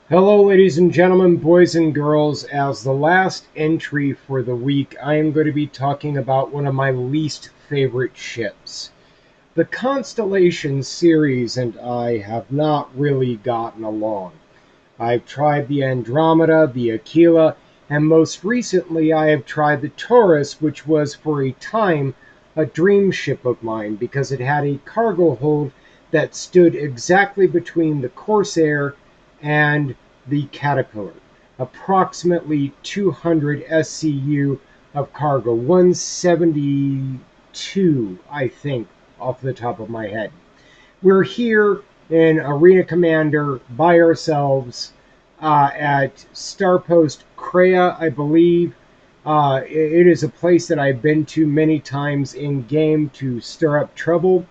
Hello, ladies and gentlemen, boys and girls. As the last entry for the week, I am going to be talking about one of my least favorite ships. The Constellation series and I have not really gotten along. I've tried the Andromeda, the Aquila, and most recently I have tried the Taurus, which was for a time a dream ship of mine because it had a cargo hold that stood exactly between the Corsair and the Caterpillar. Approximately 200 SCU of cargo, 172, I think, off the top of my head. We're here in Arena Commander by ourselves at Starpost Crea, I believe. It is a place that I've been to many times in game to stir up trouble.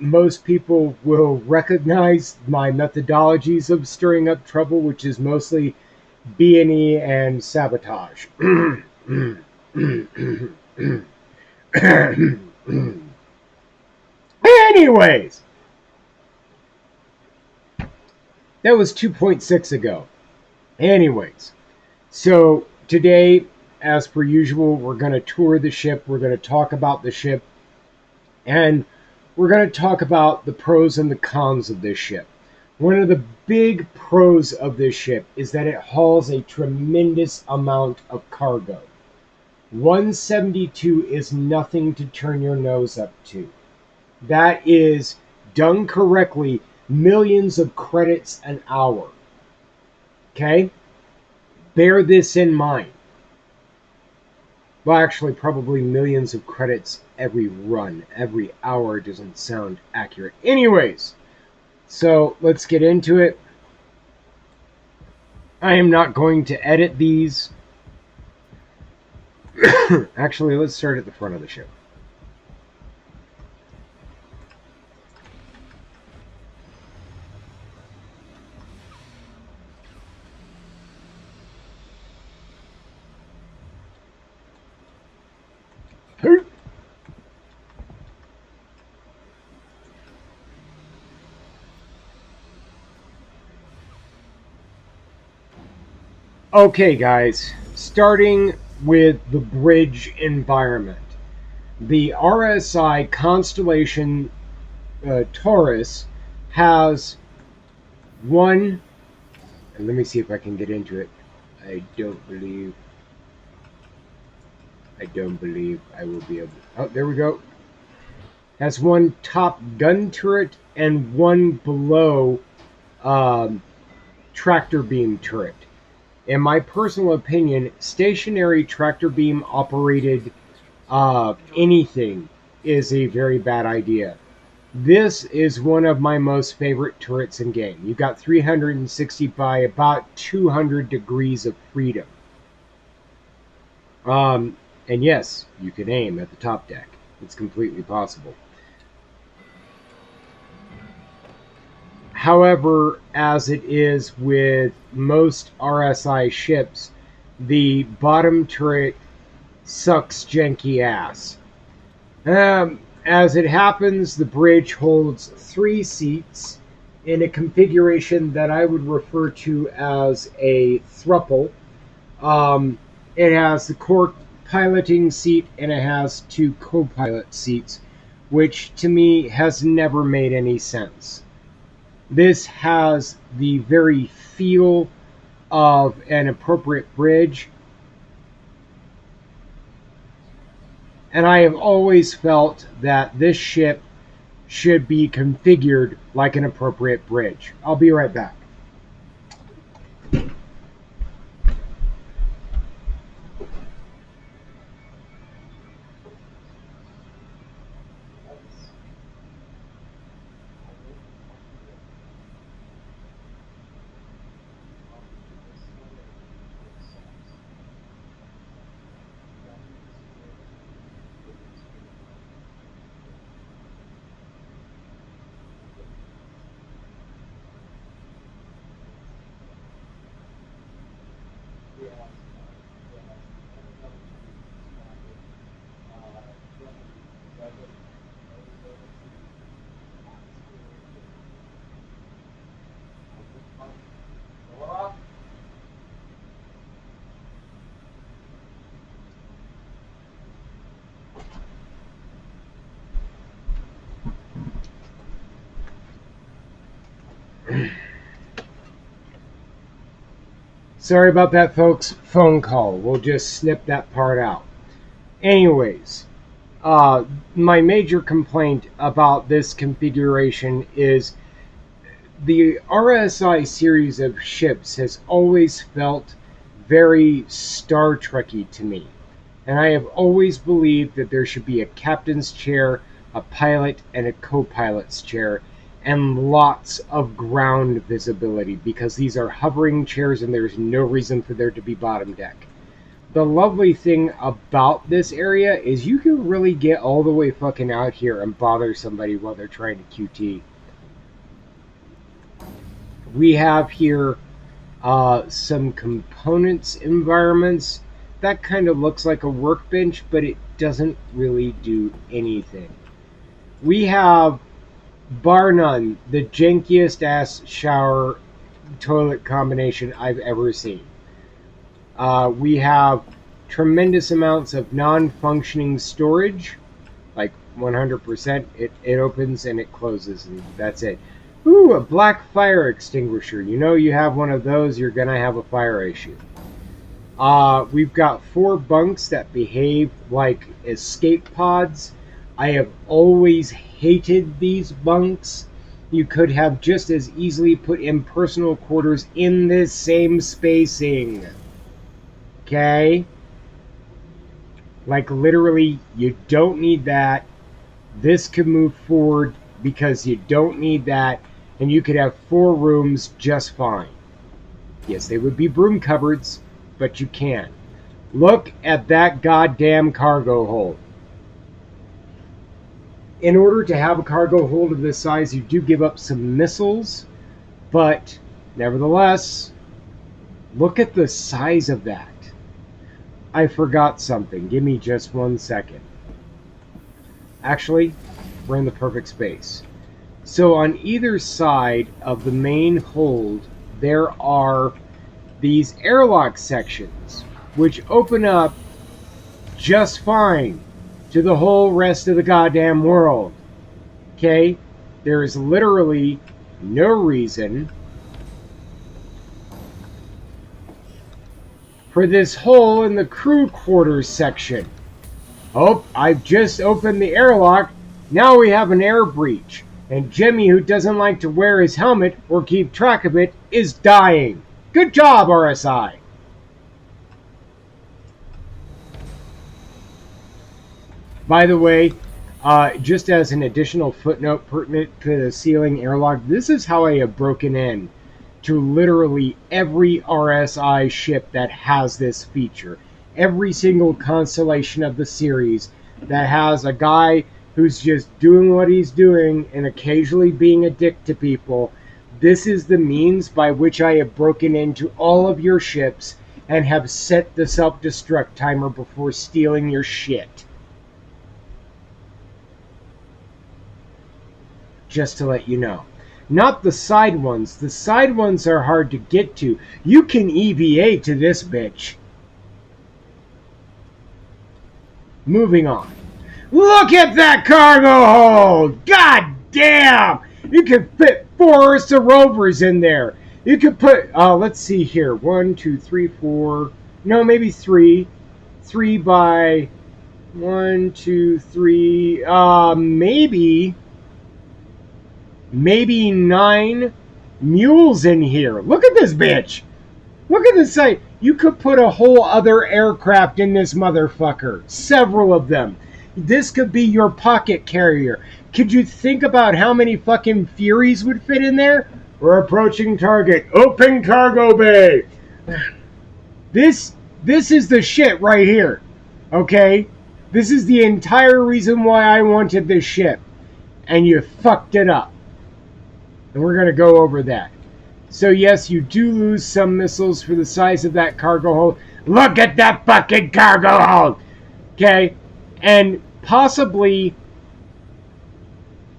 Most people will recognize my methodologies of stirring up trouble, which is mostly B&E and sabotage. Anyways, that was 2.6 ago. Anyways, so today, as per usual, we're going to tour the ship. We're going to talk about the ship. And we're going to talk about the pros and the cons of this ship. One of the big pros of this ship is that it hauls a tremendous amount of cargo. 172 is nothing to turn your nose up to. That is, done correctly, millions of credits an hour. Okay? Bear this in mind. Well, actually, probably millions of credits every run. Every hour doesn't sound accurate. Anyways, so let's get into it. I am not going to edit these. Actually, let's start at the front of the ship. Okay, guys, starting with the bridge environment. The RSI Constellation Taurus has one, and let me see if I can get into it. I don't believe I will be able to. Oh, there we go. Has one top gun turret and one below um, tractor beam turret. In my personal opinion, stationary tractor beam operated anything is a very bad idea. This is one of my most favorite turrets in game. You got 360 by about 200 degrees of freedom. And yes, you can aim at the top deck. It's completely possible. However, as it is with most RSI ships, the bottom turret sucks janky ass. As it happens, the bridge holds 3 seats in a configuration that I would refer to as a thruple. It has the core piloting seat and it has 2 co-pilot seats, which to me has never made any sense. This has the very feel of an appropriate bridge, and I have always felt that this ship should be configured like an appropriate bridge. I'll be right back. Sorry about that, folks. Phone call. We'll just snip that part out. Anyways, my major complaint about this configuration is the RSI series of ships has always felt very Star Trek-y to me. And I have always believed that there should be a captain's chair, a pilot, and a co-pilot's chair, and lots of ground visibility, because these are hovering chairs and there's no reason for there to be bottom deck. The lovely thing about this area is you can really get all the way fucking out here and bother somebody while they're trying to QT. We have here some components environments. That kind of looks like a workbench, but it doesn't really do anything. We have, bar none, the jankiest ass shower toilet combination I've ever seen. We have tremendous amounts of non-functioning storage, like 100%. It opens and it closes, and that's it. Ooh, a black fire extinguisher. You know, you have one of those, you're gonna have a fire issue. We've got 4 bunks that behave like escape pods. I have always hated these bunks. You could have just as easily put in personal quarters in this same spacing. Okay? Like, literally, you don't need that. This could move forward because you don't need that. And you could have 4 rooms just fine. Yes, they would be broom cupboards, but you can. Look at that goddamn cargo hold. In order to have a cargo hold of this size, you do give up some missiles, but nevertheless, look at the size of that. I forgot something. Give me just 1 second. Actually, we're in the perfect space. So on either side of the main hold, there are these airlock sections, which open up just fine to the whole rest of the goddamn world. Okay? There is literally no reason for this hole in the crew quarters section. Oh, I've just opened the airlock. Now we have an air breach. And Jimmy, who doesn't like to wear his helmet or keep track of it, is dying. Good job, RSI. By the way, just as an additional footnote pertinent to the ceiling airlock, this is how I have broken in to literally every RSI ship that has this feature. Every single Constellation of the series that has a guy who's just doing what he's doing and occasionally being a dick to people. This is the means by which I have broken into all of your ships and have set the self-destruct timer before stealing your shit. Just to let you know. Not the side ones. The side ones are hard to get to. You can EVA to this bitch. Moving on. Look at that cargo hold! God damn! You could fit 4 Ursa Rovers in there. You could put, let's see here. 1, 2, 3, 4. No, maybe 3. 3 by 1, 2, 3. Maybe 9 mules in here. Look at this bitch. Look at this site. You could put a whole other aircraft in this motherfucker. Several of them. This could be your pocket carrier. Could you think about how many fucking Furies would fit in there? We're approaching target. Open cargo bay. This is the shit right here. Okay? This is the entire reason why I wanted this ship. And you fucked it up. And we're going to go over that. So yes, you do lose some missiles for the size of that cargo hold. Look at that fucking cargo hold! Okay? And possibly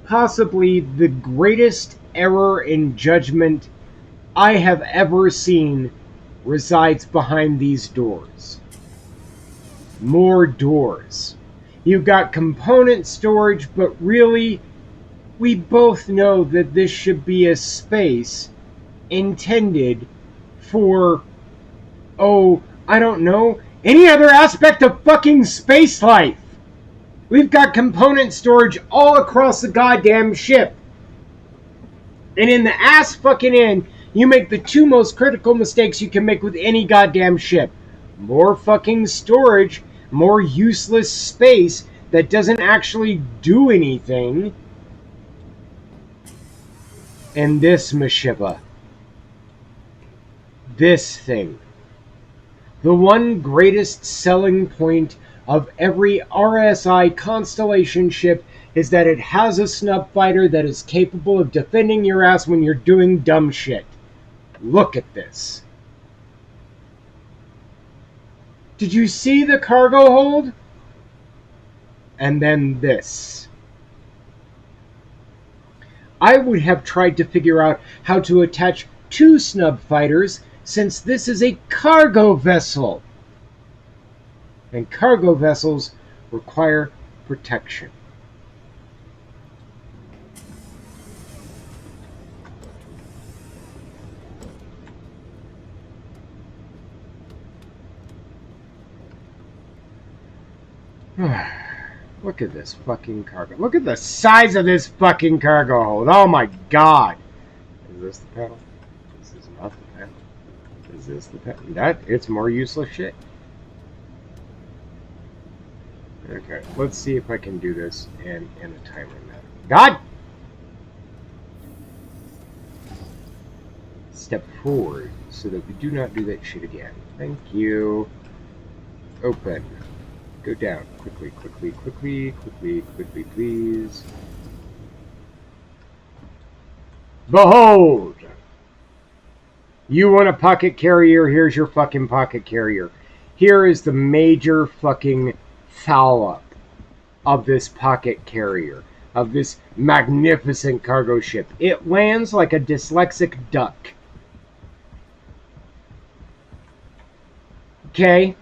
the greatest error in judgment I have ever seen resides behind these doors. More doors. You've got component storage, but really, we both know that this should be a space intended for, oh, I don't know, any other aspect of fucking space life. We've got component storage all across the goddamn ship. And in the ass fucking end, you make the two most critical mistakes you can make with any goddamn ship. More fucking storage, more useless space that doesn't actually do anything. And this Meshiba. This thing. The one greatest selling point of every RSI Constellation ship is that it has a snub fighter that is capable of defending your ass when you're doing dumb shit. Look at this. Did you see the cargo hold? And then this. I would have tried to figure out how to attach two snub fighters, since this is a cargo vessel. And cargo vessels require protection. Look at this fucking cargo. Look at the size of this fucking cargo hold. Oh my god. Is this the pedal? This is not the pedal. Is this the pedal? It's more useless shit. Okay, let's see if I can do this in a timely manner. God! Step forward so that we do not do that shit again. Thank you. Open. Go down. Quickly, quickly, quickly, quickly, quickly, please. Behold! You want a pocket carrier? Here's your fucking pocket carrier. Here is the major fucking foul up of this pocket carrier, of this magnificent cargo ship. It lands like a dyslexic duck. Okay?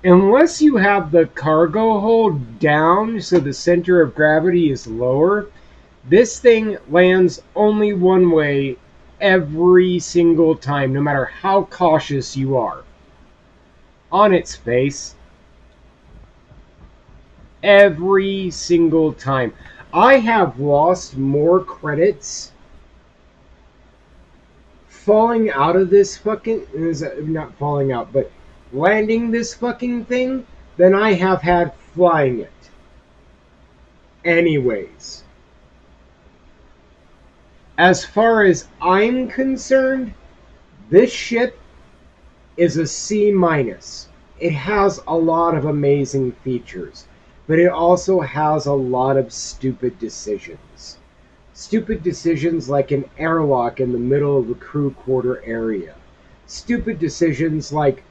Unless you have the cargo hold down so the center of gravity is lower, this thing lands only one way every single time, no matter how cautious you are. On its face. Every single time. I have lost more credits falling out of this fucking... Not falling out, but landing this fucking thing than I have had flying it. Anyways. As far as I'm concerned, this ship is a C-. It has a lot of amazing features, but it also has a lot of stupid decisions. Stupid decisions like an airlock in the middle of the crew quarter area. Stupid decisions like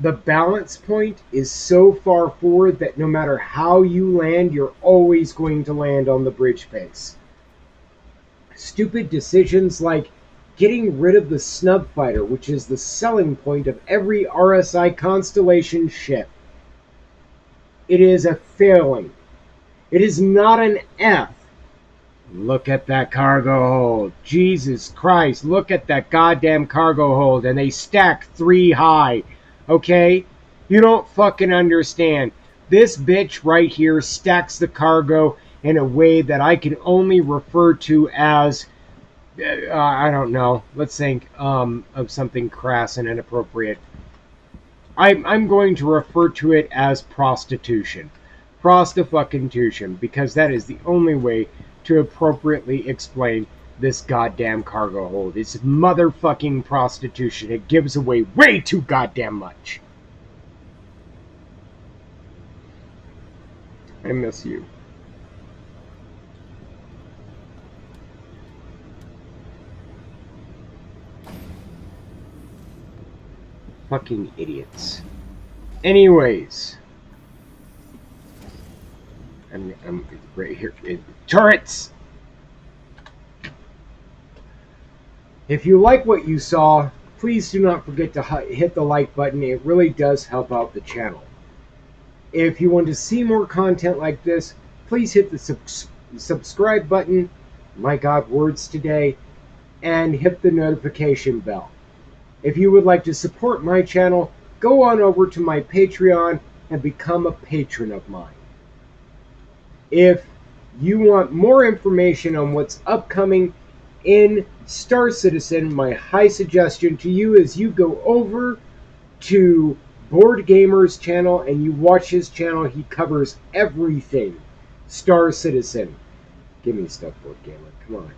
the balance point is so far forward that no matter how you land, you're always going to land on the bridge face. Stupid decisions like getting rid of the snub fighter, which is the selling point of every RSI Constellation ship. It is a failing. It is not an F. Look at that cargo hold. Jesus Christ, look at that goddamn cargo hold. And they stack 3 high. Okay? You don't fucking understand. This bitch right here stacks the cargo in a way that I can only refer to as, I don't know, let's think of something crass and inappropriate. I'm going to refer to it as prostitution. Prosti-fucking-tution, because that is the only way to appropriately explain this goddamn cargo hold. It's motherfucking prostitution. It gives away way too goddamn much. I miss you. Fucking idiots. Anyways. I'm right here. Turrets! If you like what you saw, please do not forget to hit the like button. It really does help out the channel. If you want to see more content like this, please hit the subscribe button. My God, words today. and hit the notification bell. If you would like to support my channel, go on over to my Patreon and become a patron of mine. If you want more information on what's upcoming in Star Citizen, my high suggestion to you is you go over to Board Gamer's channel and you watch his channel. He covers everything Star Citizen. Give me stuff, Board Gamer. Come on.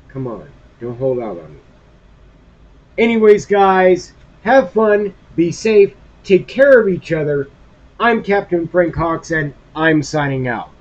Come on. Don't hold out on me. Anyways, guys, have fun, be safe, take care of each other. I'm Captain Frank Hawks, and I'm signing out.